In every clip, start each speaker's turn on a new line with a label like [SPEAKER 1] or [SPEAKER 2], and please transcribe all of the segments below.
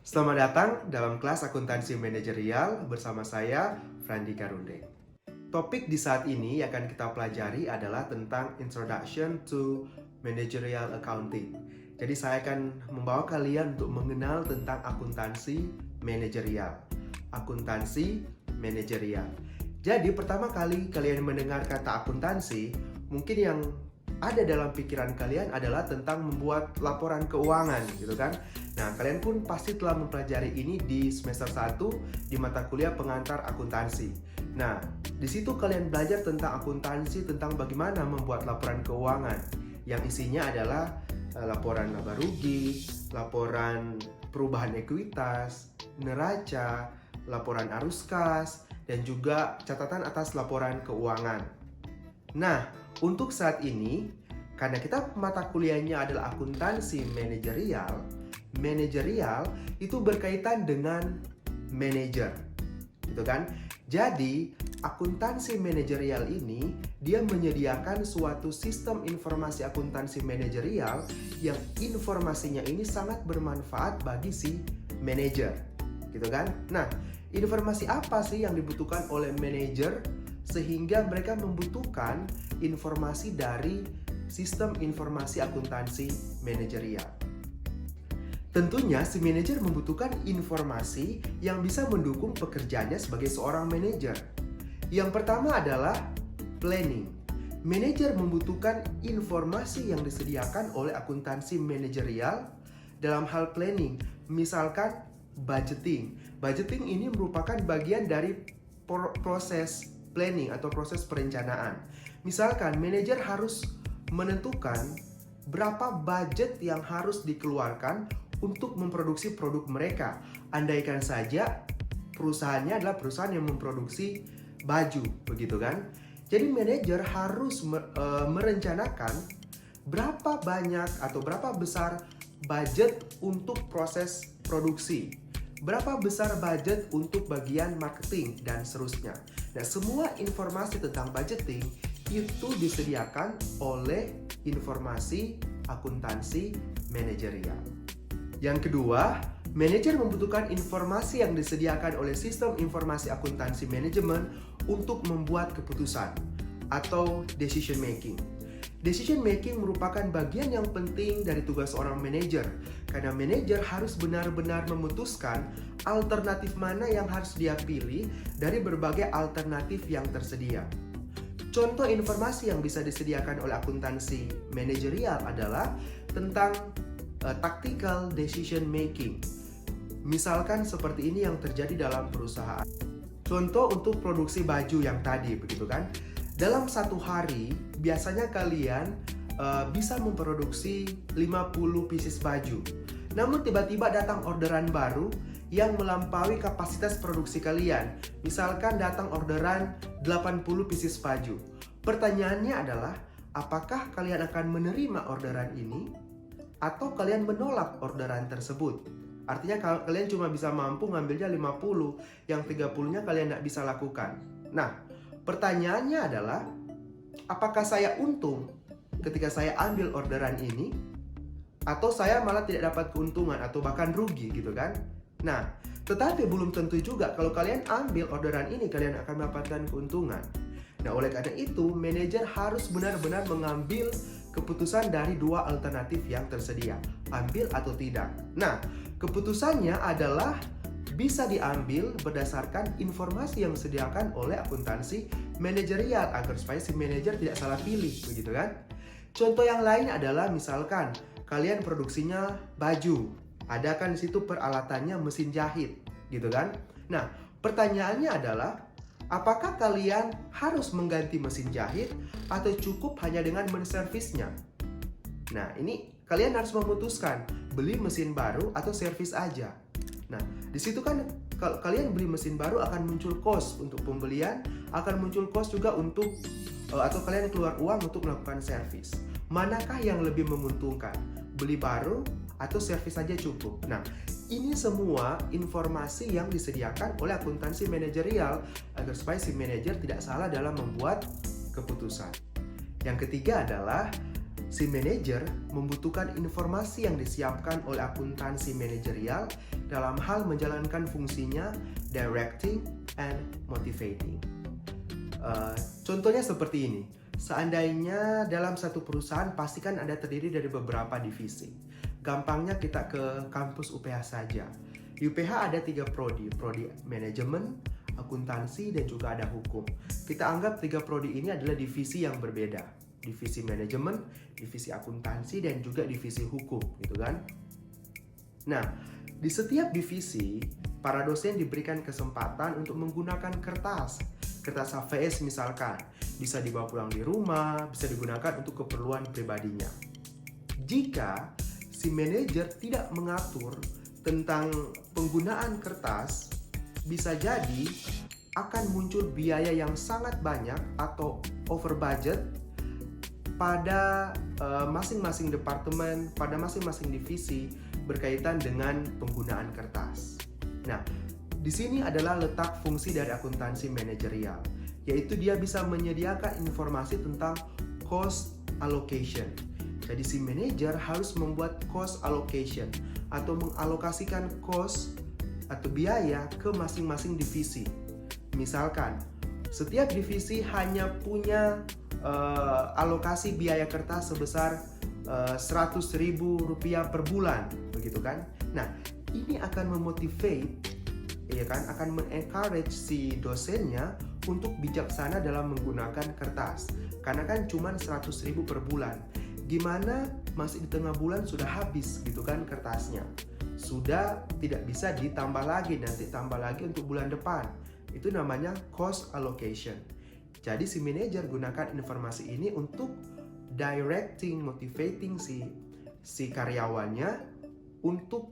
[SPEAKER 1] Selamat datang dalam kelas akuntansi manajerial bersama saya, Frandi Karunde. Topik di saat ini yang akan kita pelajari adalah tentang Introduction to Managerial Accounting. Jadi saya akan membawa kalian untuk mengenal tentang akuntansi manajerial. Akuntansi manajerial. Jadi pertama kali kalian mendengar kata akuntansi, mungkin yang ada dalam pikiran kalian adalah tentang membuat laporan keuangan, gitu kan? Nah, kalian pun pasti telah mempelajari ini di semester 1 di mata kuliah pengantar akuntansi. Nah, di situ kalian belajar tentang akuntansi, tentang bagaimana membuat laporan keuangan yang isinya adalah laporan laba rugi, laporan perubahan ekuitas, neraca, laporan arus kas, dan juga catatan atas laporan keuangan. Nah, untuk saat ini, karena kita mata kuliahnya adalah akuntansi manajerial, manajerial itu berkaitan dengan manajer, gitu kan? Jadi, akuntansi manajerial ini dia menyediakan suatu sistem informasi akuntansi manajerial yang informasinya ini sangat bermanfaat bagi si manajer, gitu kan? Nah, informasi apa sih yang dibutuhkan oleh manajer sehingga mereka membutuhkan informasi dari sistem informasi akuntansi manajerial? Tentunya si manajer membutuhkan informasi yang bisa mendukung pekerjaannya sebagai seorang manajer. Yang pertama adalah planning. Manajer membutuhkan informasi yang disediakan oleh akuntansi manajerial dalam hal planning. Misalkan budgeting. Budgeting ini merupakan bagian dari proses planning atau proses perencanaan. Misalkan manajer harus menentukan berapa budget yang harus dikeluarkan untuk memproduksi produk mereka. Andaikan saja perusahaannya adalah perusahaan yang memproduksi baju, begitu kan? Jadi manajer harus merencanakan berapa banyak atau berapa besar budget untuk proses produksi, berapa besar budget untuk bagian marketing, dan seterusnya. Nah, semua informasi tentang budgeting itu disediakan oleh informasi akuntansi manajerial. Yang kedua, manajer membutuhkan informasi yang disediakan oleh sistem informasi akuntansi manajemen untuk membuat keputusan atau decision making. Decision making merupakan bagian yang penting dari tugas seorang manajer, karena manajer harus benar-benar memutuskan alternatif mana yang harus dia pilih dari berbagai alternatif yang tersedia. Contoh informasi yang bisa disediakan oleh akuntansi manajerial adalah tentang tactical decision making. Misalkan seperti ini yang terjadi dalam perusahaan. Contoh untuk produksi baju yang tadi, begitu kan? Dalam satu hari, biasanya kalian bisa memproduksi 50 pieces baju. Namun tiba-tiba datang orderan baru yang melampaui kapasitas produksi kalian. Misalkan datang orderan 80 pieces baju. Pertanyaannya adalah, apakah kalian akan menerima orderan ini atau kalian menolak orderan tersebut? Artinya kalian cuma bisa mampu ngambilnya 50, yang 30-nya kalian tidak bisa lakukan. Nah, pertanyaannya adalah, apakah saya untung ketika saya ambil orderan ini, atau saya malah tidak dapat keuntungan atau bahkan rugi, gitu kan? Nah, tetapi belum tentu juga kalau kalian ambil orderan ini kalian akan mendapatkan keuntungan. Nah, oleh karena itu, manajer harus benar-benar mengambil keputusan dari dua alternatif yang tersedia, ambil atau tidak. Nah, keputusannya adalah bisa diambil berdasarkan informasi yang disediakan oleh akuntansi manajerial agar supaya si manajer tidak salah pilih, begitu kan? Contoh yang lain adalah misalkan kalian produksinya baju, ada kan di situ peralatannya mesin jahit, gitu kan? Nah, pertanyaannya adalah, apakah kalian harus mengganti mesin jahit atau cukup hanya dengan menservisnya? Nah, ini kalian harus memutuskan beli mesin baru atau servis aja. Nah, di situ kan kalau kalian beli mesin baru akan muncul cost untuk pembelian, akan muncul cost juga untuk atau kalian keluar uang untuk melakukan servis. Manakah yang lebih menguntungkan? Beli baru atau servis saja cukup? Nah, ini semua informasi yang disediakan oleh akuntansi manajerial agar supaya si manajer tidak salah dalam membuat keputusan. Yang ketiga adalah Si manajer membutuhkan informasi yang disiapkan oleh akuntansi manajerial dalam hal menjalankan fungsinya directing and motivating. Contohnya seperti ini. Seandainya dalam satu perusahaan pasti kan ada terdiri dari beberapa divisi. Gampangnya kita ke kampus UPH saja. Di UPH ada 3 prodi manajemen, akuntansi, dan juga ada hukum. Kita anggap 3 prodi ini adalah divisi yang berbeda. Divisi manajemen, divisi akuntansi, dan juga divisi hukum, gitu kan? Nah, di setiap divisi, para dosen diberikan kesempatan untuk menggunakan kertas HVS misalkan, bisa dibawa pulang di rumah, bisa digunakan untuk keperluan pribadinya. Jika si manajer tidak mengatur tentang penggunaan kertas, bisa jadi akan muncul biaya yang sangat banyak atau over budget pada masing-masing departemen, pada masing-masing divisi berkaitan dengan penggunaan kertas. Nah, di sini adalah letak fungsi dari akuntansi manajerial, yaitu dia bisa menyediakan informasi tentang cost allocation. Jadi si manajer harus membuat cost allocation atau mengalokasikan cost atau biaya ke masing-masing divisi. Misalkan, setiap divisi hanya punya alokasi biaya kertas sebesar Rp100.000 per bulan, begitu kan? Nah, ini akan memotivate, ya kan, akan mengencourage si dosennya untuk bijaksana dalam menggunakan kertas. Karena kan cuma 100.000 per bulan. Gimana masih di tengah bulan sudah habis, gitu kan, kertasnya. Sudah tidak bisa ditambah lagi, nanti tambah lagi untuk bulan depan. Itu namanya cost allocation. Jadi si manajer gunakan informasi ini untuk directing, motivating si karyawannya untuk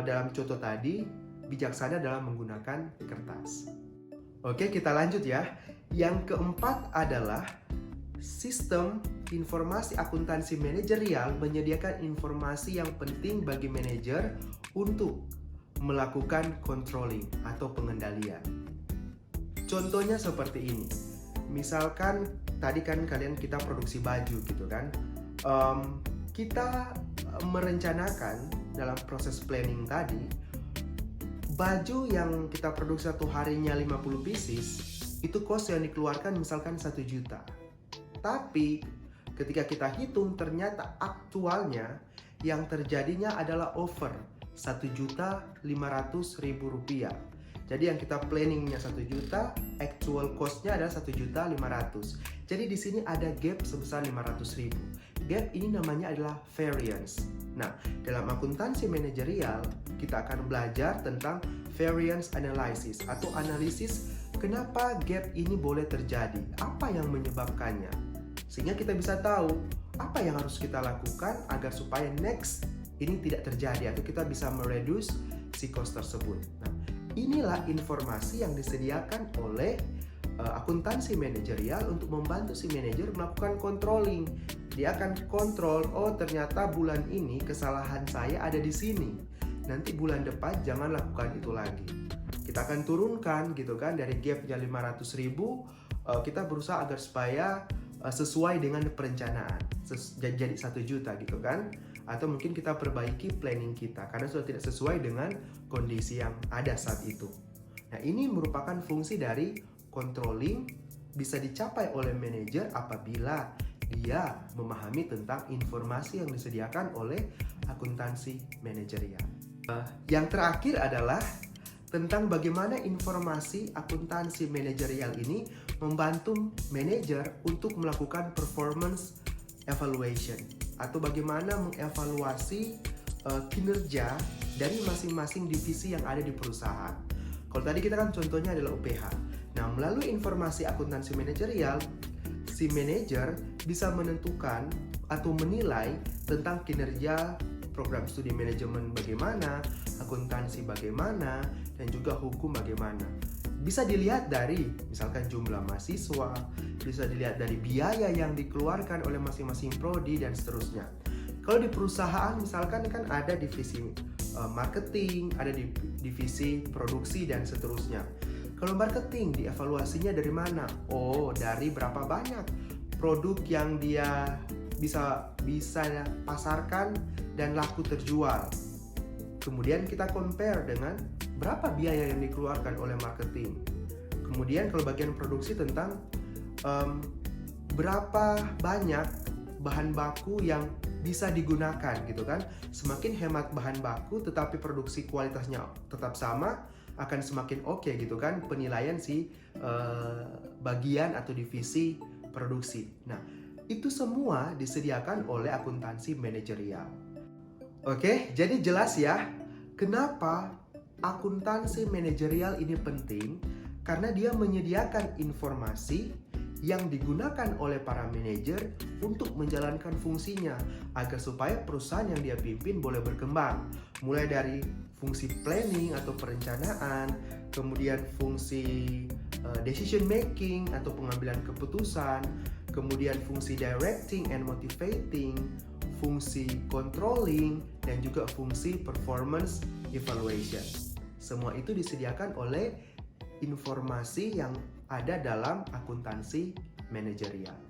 [SPEAKER 1] dalam contoh tadi bijaksana dalam menggunakan kertas. Oke, kita lanjut ya. Yang keempat adalah sistem informasi akuntansi manajerial menyediakan informasi yang penting bagi manajer untuk melakukan controlling atau pengendalian. Contohnya seperti ini. Misalkan tadi kan kita produksi baju gitu kan, kita merencanakan dalam proses planning tadi, baju yang kita produksi satu harinya 50 pieces, itu cost yang dikeluarkan misalkan 1 juta. Tapi ketika kita hitung ternyata aktualnya yang terjadinya adalah over Rp1.500.000. Jadi yang kita planningnya 1 juta, actual cost-nya adalah 1.500.000. Jadi di sini ada gap sebesar 500.000. Gap ini namanya adalah variance. Nah, dalam akuntansi manajerial, kita akan belajar tentang variance analysis atau analisis kenapa gap ini boleh terjadi, apa yang menyebabkannya. Sehingga kita bisa tahu apa yang harus kita lakukan agar supaya next ini tidak terjadi atau kita bisa mereduce si cost tersebut. Nah, inilah informasi yang disediakan oleh akuntansi manajerial untuk membantu si manajer melakukan controlling. Dia akan kontrol, oh ternyata bulan ini kesalahan saya ada di sini. Nanti bulan depan jangan lakukan itu lagi. Kita akan turunkan gitu kan dari gapnya 500.000, kita berusaha agar supaya sesuai dengan perencanaan. Jadi 1 juta gitu kan. Atau mungkin kita perbaiki planning kita karena sudah tidak sesuai dengan kondisi yang ada saat itu. Nah, ini merupakan fungsi dari controlling, bisa dicapai oleh manajer apabila dia memahami tentang informasi yang disediakan oleh akuntansi manajerial. Yang terakhir adalah tentang bagaimana informasi akuntansi manajerial ini membantu manajer untuk melakukan performance evaluation atau bagaimana mengevaluasi kinerja dari masing-masing divisi yang ada di perusahaan. Kalau tadi kita kan contohnya adalah UPH. Nah, melalui informasi akuntansi manajerial, si manajer bisa menentukan atau menilai tentang kinerja program studi manajemen bagaimana, akuntansi bagaimana, dan juga hukum bagaimana. Bisa dilihat dari misalkan jumlah mahasiswa, bisa dilihat dari biaya yang dikeluarkan oleh masing-masing prodi dan seterusnya. Kalau di perusahaan misalkan kan ada divisi marketing, ada divisi produksi dan seterusnya. Kalau marketing dievaluasinya dari mana? Oh, dari berapa banyak produk yang dia bisa pasarkan dan laku terjual. Kemudian kita compare dengan berapa biaya yang dikeluarkan oleh marketing. Kemudian kalau bagian produksi tentang berapa banyak bahan baku yang bisa digunakan gitu kan. Semakin hemat bahan baku tetapi produksi kualitasnya tetap sama, akan semakin oke gitu kan penilaian si bagian atau divisi produksi. Nah, itu semua disediakan oleh akuntansi manajerial. Oke, jadi jelas ya kenapa akuntansi manajerial ini penting, karena dia menyediakan informasi yang digunakan oleh para manajer untuk menjalankan fungsinya agar supaya perusahaan yang dia pimpin boleh berkembang. Mulai dari fungsi planning atau perencanaan, kemudian fungsi decision making atau pengambilan keputusan, kemudian fungsi directing and motivating, fungsi controlling, dan juga fungsi performance evaluation. Semua itu disediakan oleh informasi yang ada dalam akuntansi manajerial.